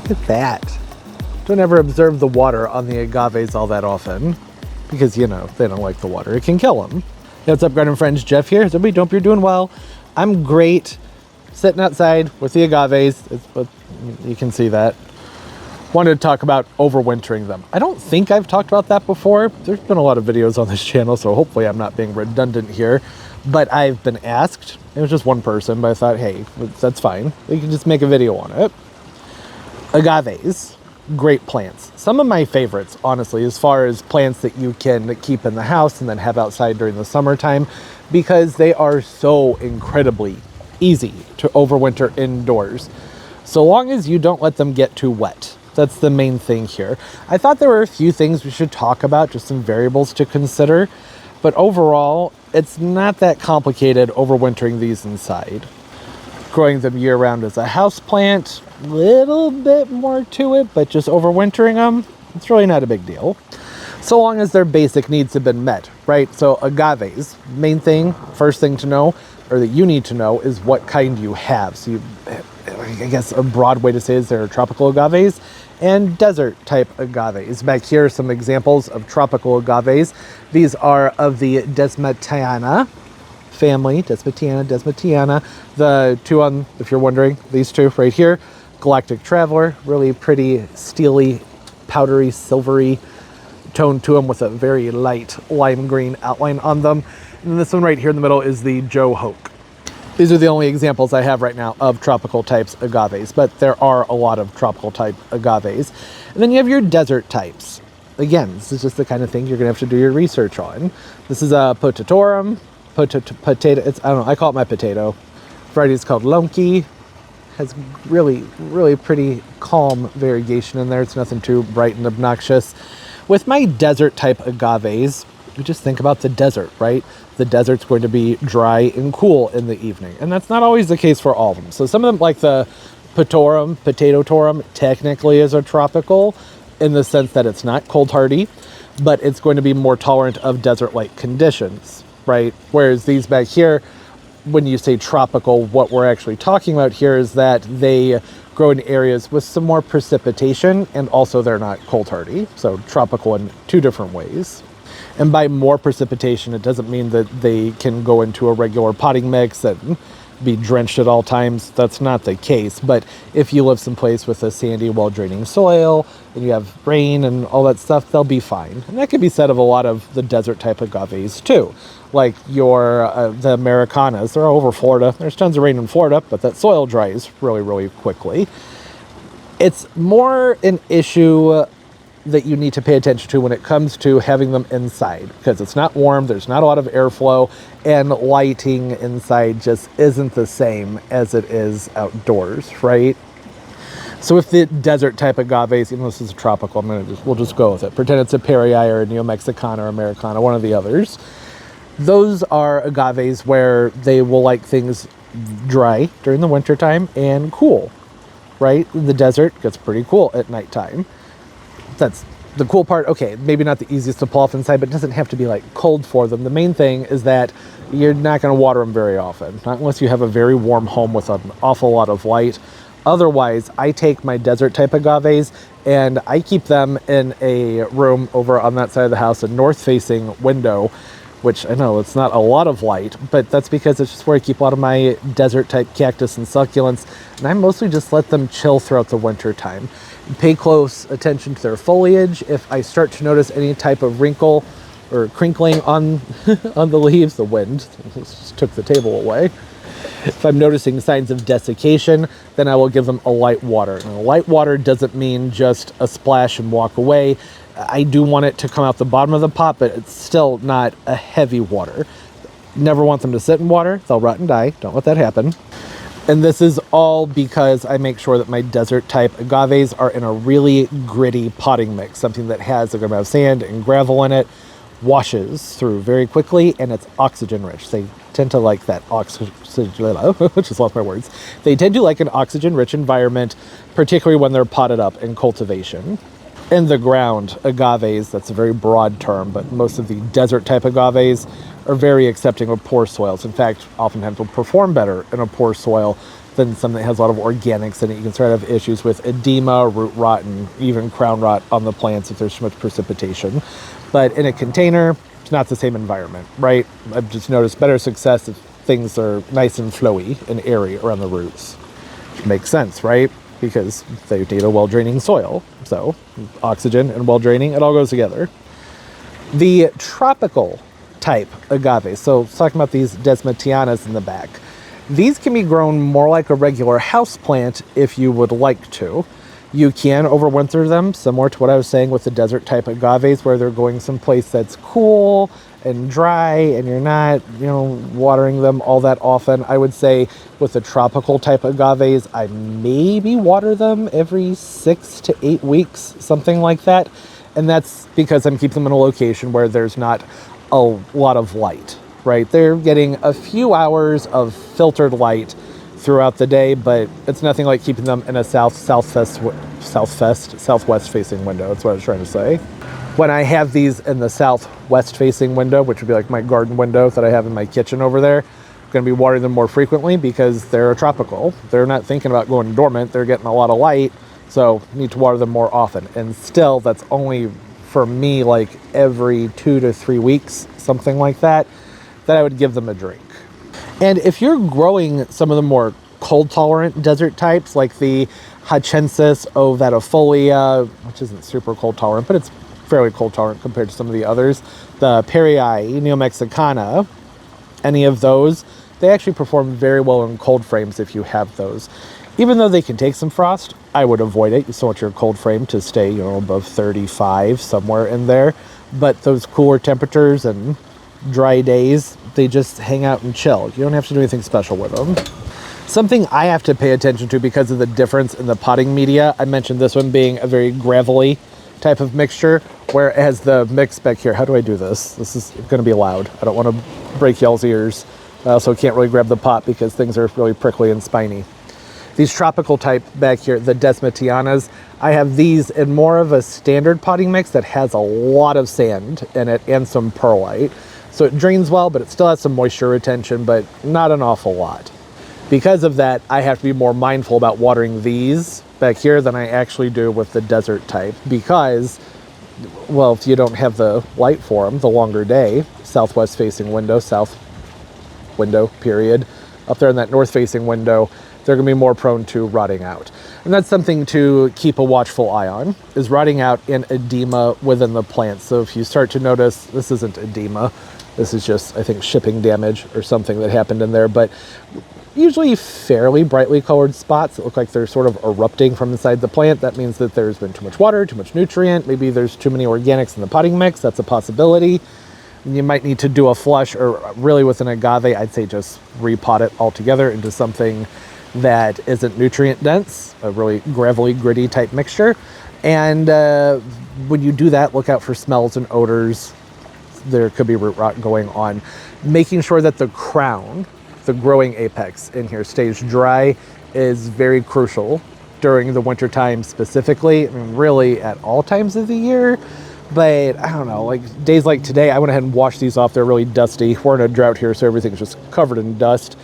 Look at that. Don't ever observe the water on the agaves all that often because, you know, they don't like the water. It can kill them. Hey, what's up, garden friends? Jeff here. Everybody, hope you're doing well. I'm great. Sitting outside with the agaves. You can see that. Wanted to talk about overwintering them. I don't think I've talked about that before. There's been a lot of videos on this channel, so hopefully I'm not being redundant here. But I've been asked. It was just one person, but I thought, hey, that's fine. We can just make a video on it. Agaves, great plants. Some of my favorites, honestly, as far as plants that you can keep in the house and then have outside during the summertime, because they are so incredibly easy to overwinter indoors. So long as you don't let them get too wet. That's the main thing here. I thought there were a few things we should talk about, just some variables to consider. But overall, it's not that complicated overwintering these inside. Growing them year-round as a house plant, a little bit more to it, but just overwintering them, it's really not a big deal. So long as their basic needs have been met, right? So agaves, main thing, first thing to know, or that you need to know, is what kind you have. So I guess a broad way to say is there are tropical agaves and desert type agaves. Back here are some examples of tropical agaves. These are of the Desmatiana family, Desmatiana. The two on, if you're wondering, these two right here, Galactic Traveler, really pretty, steely, powdery, silvery tone to them with a very light lime green outline on them. And this one right here in the middle is the Joe Hoke. These are the only examples I have right now of tropical types agaves, but there are a lot of tropical type agaves. And then you have your desert types. Again, this is just the kind of thing you're gonna have to do your research on. This is a Potatorum, potato, I don't know, I call it my potato. Variety is called Lonky. Has really, really pretty calm variegation in there. It's nothing too bright and obnoxious. With my desert type agaves, you just think about the desert, right? The desert's going to be dry and cool in the evening. And that's not always the case for all of them. So some of them, like the Potato Torum, technically is a tropical in the sense that it's not cold hardy, but it's going to be more tolerant of desert-like conditions, right? Whereas these back here, when you say tropical, what we're actually talking about here is that they grow in areas with some more precipitation, and also they're not cold hardy. So tropical in two different ways. And by more precipitation, it doesn't mean that they can go into a regular potting mix and be drenched at all times. That's not the case. But if you live someplace with a sandy, well-draining soil, and you have rain and all that stuff, they'll be fine. And that can be said of a lot of the desert type agaves too. Like the Americanas, they're all over Florida. There's tons of rain in Florida, but that soil dries really, really quickly. It's more an issue that you need to pay attention to when it comes to having them inside, because it's not warm, there's not a lot of airflow, and lighting inside just isn't the same as it is outdoors, right? So with the desert type agaves, even though this is a tropical, we'll just go with it. Pretend it's a Perrier or a Neo-Mexicana or Americana, one of the others. Those are agaves where they will like things dry during the wintertime and cool, right? The desert gets pretty cool at nighttime. That's the cool part. Okay, maybe not the easiest to pull off inside, but it doesn't have to be like cold for them. The main thing is that you're not going to water them very often, not unless you have a very warm home with an awful lot of light. Otherwise, I take my desert type agaves and I keep them in a room over on that side of the house, a north-facing window, which I know it's not a lot of light, but that's because it's just where I keep a lot of my desert type cactus and succulents, and I mostly just let them chill throughout the winter time. Pay close attention to their foliage. If I start to notice any type of wrinkle or crinkling on on the leaves, the wind just took the table away. If I'm noticing signs of desiccation, then I will give them a light water. And a light water doesn't mean just a splash and walk away. I do want it to come out the bottom of the pot, but it's still not a heavy water. Never want them to sit in water. They'll rot and die. Don't let that happen. And this is all because I make sure that my desert type agaves are in a really gritty potting mix, something that has a good amount of sand and gravel in it, washes through very quickly, and it's oxygen rich. They tend to like that just lost my words. They tend to like an oxygen rich environment, particularly when they're potted up in cultivation. In the ground, agaves, that's a very broad term, but most of the desert type agaves are very accepting of poor soils. In fact, oftentimes will perform better in a poor soil than some that has a lot of organics in it. You can start to have issues with edema, root rot, and even crown rot on the plants if there's too much precipitation. But in a container, it's not the same environment, right? I've just noticed better success if things are nice and flowy and airy around the roots. Which makes sense, right? Because they need a well-draining soil. So oxygen and well-draining, it all goes together. The tropical type agave, so talking about these desmatianas in the back, these can be grown more like a regular house plant if you would like to. You can overwinter them, similar to what I was saying with the desert type agaves, where they're going someplace that's cool and dry and you're not, watering them all that often. I would say with the tropical type agaves, I maybe water them every 6 to 8 weeks, something like that. And that's because I'm keeping them in a location where there's not a lot of light, right? They're getting a few hours of filtered light throughout the day, but it's nothing like keeping them in a southwest facing window. That's what I was trying to say. When I have these in the southwest facing window, which would be like my garden window that I have in my kitchen over there, I'm going to be watering them more frequently because they're a tropical. They're not thinking about going dormant. They're getting a lot of light, so need to water them more often. And still, that's only for me like every 2 to 3 weeks, something like that I would give them a drink. And if you're growing some of the more cold tolerant desert types like the Hachensis ovatifolia, which isn't super cold tolerant, but it's fairly cold tolerant compared to some of the others, the Perrii, Neomexicana, any of those, they actually perform very well in cold frames if you have those. Even though they can take some frost, I would avoid it. You still want your cold frame to stay, above 35, somewhere in there. But those cooler temperatures and dry days, they just hang out and chill. You don't have to do anything special with them. Something I have to pay attention to because of the difference in the potting media, I mentioned this one being a very gravelly type of mixture, where it has the mix back here. How do I do this? This is going to be loud. I don't want to break y'all's ears. I also can't really grab the pot because things are really prickly and spiny. These tropical type back here, the desmatianas, I have these in more of a standard potting mix that has a lot of sand in it and some perlite. So it drains well, but it still has some moisture retention, but not an awful lot. Because of that, I have to be more mindful about watering these back here than I actually do with the desert type because, well, if you don't have the light for them, the longer day, southwest facing window, south window, period, up there in that north facing window, they're going to be more prone to rotting out. And that's something to keep a watchful eye on, is rotting out and edema within the plant. So if you start to notice, this isn't edema, this is just, I think, shipping damage or something that happened in there, but usually fairly brightly colored spots that look like they're sort of erupting from inside the plant. That means that there's been too much water, too much nutrient, maybe there's too many organics in the potting mix. That's a possibility. You might need to do a flush, or really with an agave, I'd say just repot it altogether into something that isn't nutrient dense, a really gravelly, gritty type mixture. And when you do that, look out for smells and odors. There could be root rot going on. Making sure that the crown, the growing apex in here, stays dry is very crucial during the winter time specifically. I mean, really at all times of the year. But I don't know, like days like today, I went ahead and washed these off. They're really dusty. We're in a drought here, so everything's just covered in dust.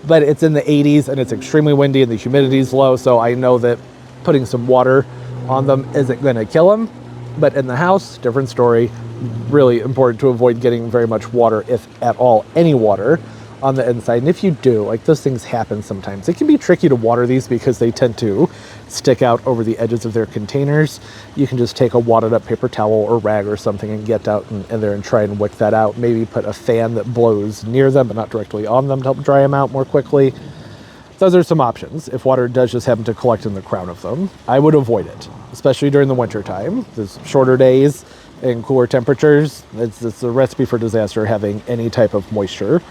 But it's in the 80s and it's extremely windy and the humidity's low, so I know that putting some water on them isn't going to kill them. But in the house, different story. Really important to avoid getting very much water, if at all, any water on the inside. And if you do, like those things happen sometimes. It can be tricky to water these because they tend to stick out over the edges of their containers. You can just take a wadded up paper towel or rag or something and get out in there and try and wick that out. Maybe put a fan that blows near them but not directly on them to help dry them out more quickly. Those are some options. If water does just happen to collect in the crown of them, I would avoid it, especially during the winter time. There's shorter days and cooler temperatures. It's a recipe for disaster having any type of moisture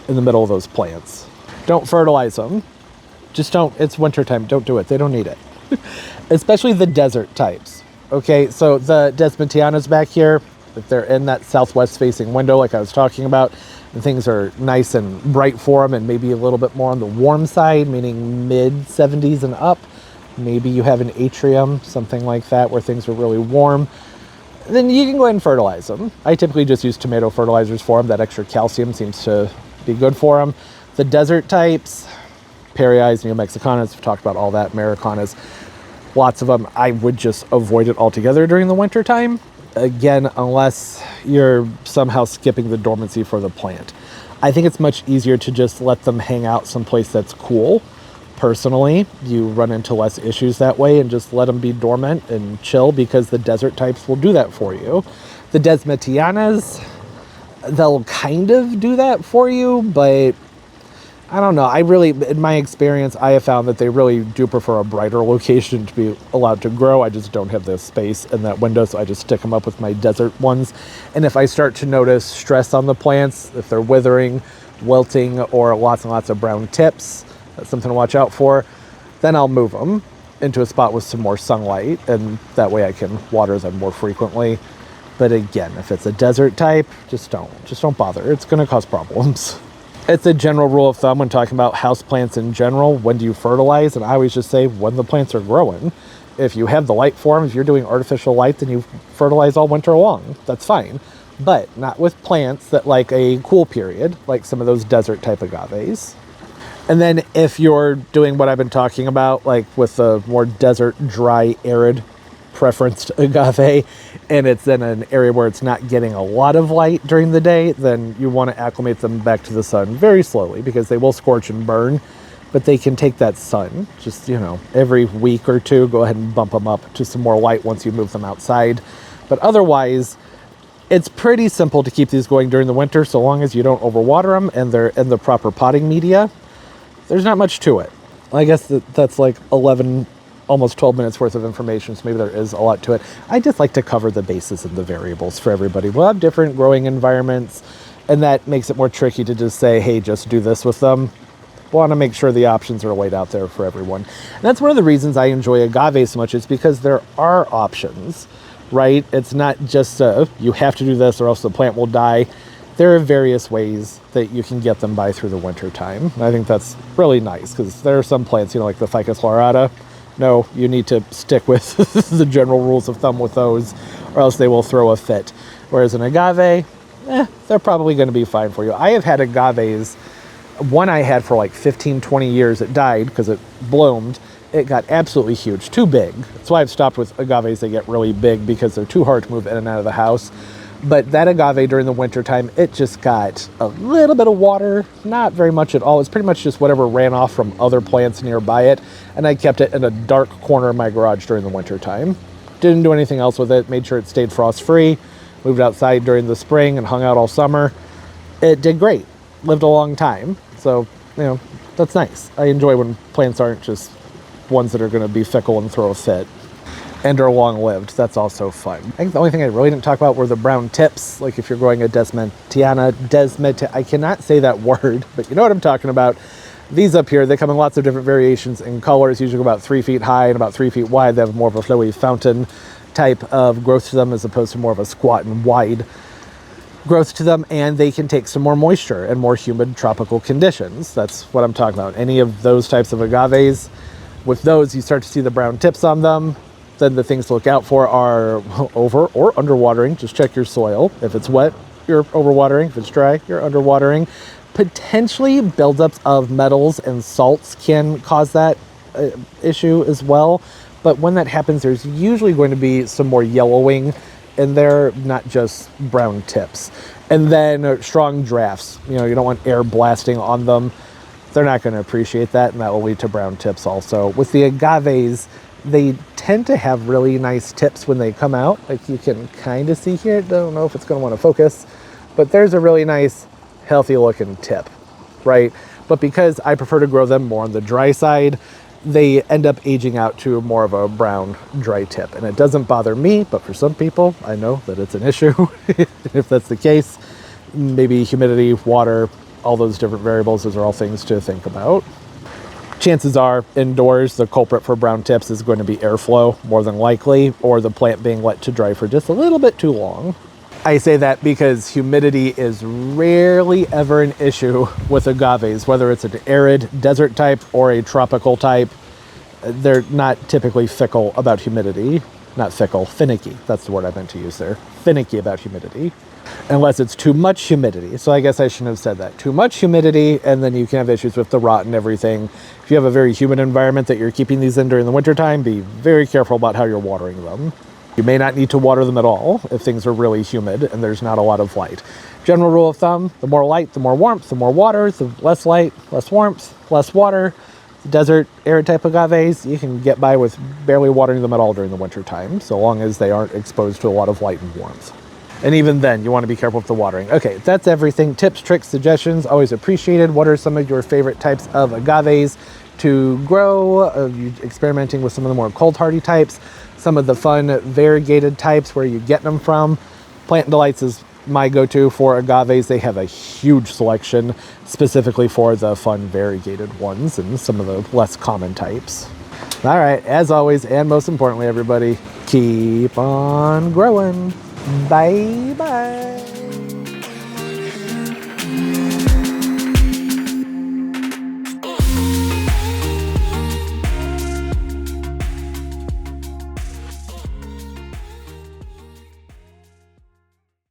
in the middle of those plants. Don't fertilize them. Just don't. It's wintertime. Don't do it. They don't need it. Especially the desert types. Okay, so the desmatianas back here, if they're in that southwest facing window like I was talking about, and things are nice and bright for them and maybe a little bit more on the warm side, meaning mid 70s and up. Maybe you have an atrium, something like that, where things are really warm. Then you can go ahead and fertilize them. I typically just use tomato fertilizers for them. That extra calcium seems to be good for them. The desert types, Perii, Neo-Mexicanas, we've talked about all that, Americanas, lots of them. I would just avoid it altogether during the winter time. Again, unless you're somehow skipping the dormancy for the plant. I think it's much easier to just let them hang out someplace that's cool. Personally, you run into less issues that way and just let them be dormant and chill, because the desert types will do that for you. The Desmetianas, they'll kind of do that for you, but I don't know. I really, in my experience, I have found that they really do prefer a brighter location to be allowed to grow. I just don't have the space in that window, so I just stick them up with my desert ones. And if I start to notice stress on the plants, if they're withering, wilting, or lots and lots of brown tips, that's something to watch out for, then I'll move them into a spot with some more sunlight, and that way I can water them more frequently. But again, if it's a desert type, just don't bother. It's going to cause problems. It's a general rule of thumb when talking about houseplants in general. When do you fertilize? And I always just say when the plants are growing. If you have the light for them, if you're doing artificial light, then you fertilize all winter long. That's fine. But not with plants that like a cool period, like some of those desert type agaves. And then if you're doing what I've been talking about, like with the more desert, dry, arid preferenced agave, and it's in an area where it's not getting a lot of light during the day, then you want to acclimate them back to the sun very slowly, because they will scorch and burn, but they can take that sun. Just, every week or two, go ahead and bump them up to some more light once you move them outside. But otherwise, it's pretty simple to keep these going during the winter, so long as you don't overwater them and they're in the proper potting media. There's not much to it. I guess that's like 11, almost 12 minutes worth of information, so maybe there is a lot to it. I just like to cover the bases and the variables for everybody. We'll have different growing environments, and that makes it more tricky to just say, hey, just do this with them. We want to make sure the options are laid out there for everyone. And that's one of the reasons I enjoy agave so much, is because there are options, right? It's not just you have to do this or else the plant will die. There are various ways that you can get them by through the winter time. And I think that's really nice, because there are some plants, like the Ficus lorata. No, you need to stick with the general rules of thumb with those, or else they will throw a fit. Whereas an agave, they're probably going to be fine for you. I have had agaves, one I had for like 15, 20 years. It died because it bloomed. It got absolutely huge, too big. That's why I've stopped with agaves. They get really big because they're too hard to move in and out of the house. But that agave during the winter time, it just got a little bit of water, not very much at all. It's pretty much just whatever ran off from other plants nearby it. And I kept it in a dark corner of my garage during the winter time. Didn't do anything else with it. Made sure it stayed frost free. Moved outside during the spring and hung out all summer. It did great. Lived a long time. So, that's nice. I enjoy when plants aren't just ones that are going to be fickle and throw a fit. And are long-lived. That's also fun. I think the only thing I really didn't talk about were the brown tips. Like if you're growing a Desmetiana, I cannot say that word, but you know what I'm talking about. These up here, they come in lots of different variations in colors, usually about 3 feet high and about 3 feet wide. They have more of a flowy fountain type of growth to them, as opposed to more of a squat and wide growth to them. And they can take some more moisture and more humid tropical conditions. That's what I'm talking about. Any of those types of agaves, with those, you start to see the brown tips on them. Then the things to look out for are over or underwatering. Just check your soil. If it's wet, you're overwatering. If it's dry, you're underwatering. Potentially buildups of metals and salts can cause that issue as well. But when that happens, there's usually going to be some more yellowing in there, not just brown tips. And then strong drafts. You don't want air blasting on them. They're not going to appreciate that, and that will lead to brown tips also. With the agaves, they tend to have really nice tips when they come out. Like you can kind of see here. Don't know if it's going to want to focus, but there's a really nice, healthy looking tip, right? But because I prefer to grow them more on the dry side, they end up aging out to more of a brown, dry tip. And it doesn't bother me, but for some people, I know that it's an issue. If that's the case, maybe humidity, water, all those different variables, those are all things to think about. Chances are indoors, the culprit for brown tips is going to be airflow more than likely, or the plant being let to dry for just a little bit too long. I say that because humidity is rarely ever an issue with agaves, whether it's an arid desert type or a tropical type. They're not typically fickle about humidity. not fickle, finicky. That's the word I meant to use there. Finicky about humidity. Unless it's too much humidity. So I guess I shouldn't have said that. Too much humidity, and then you can have issues with the rot and everything. If you have a very humid environment that you're keeping these in during the wintertime, be very careful about how you're watering them. You may not need to water them at all if things are really humid and there's not a lot of light. General rule of thumb, the more light, the more warmth, the more water, the less light, less warmth, less water. Desert arid type agaves, you can get by with barely watering them at all during the winter time, so long as they aren't exposed to a lot of light and warmth. And even then, you want to be careful with the watering. Okay, that's everything. Tips, tricks, suggestions, always appreciated. What are some of your favorite types of agaves to grow? Are you experimenting with some of the more cold hardy types? Some of the fun variegated types, where you get them from? Plant Delights is my go-to for agaves. They have a huge selection specifically for the fun variegated ones and some of the less common types. All right, as always, and most importantly, everybody, keep on growing. Bye bye.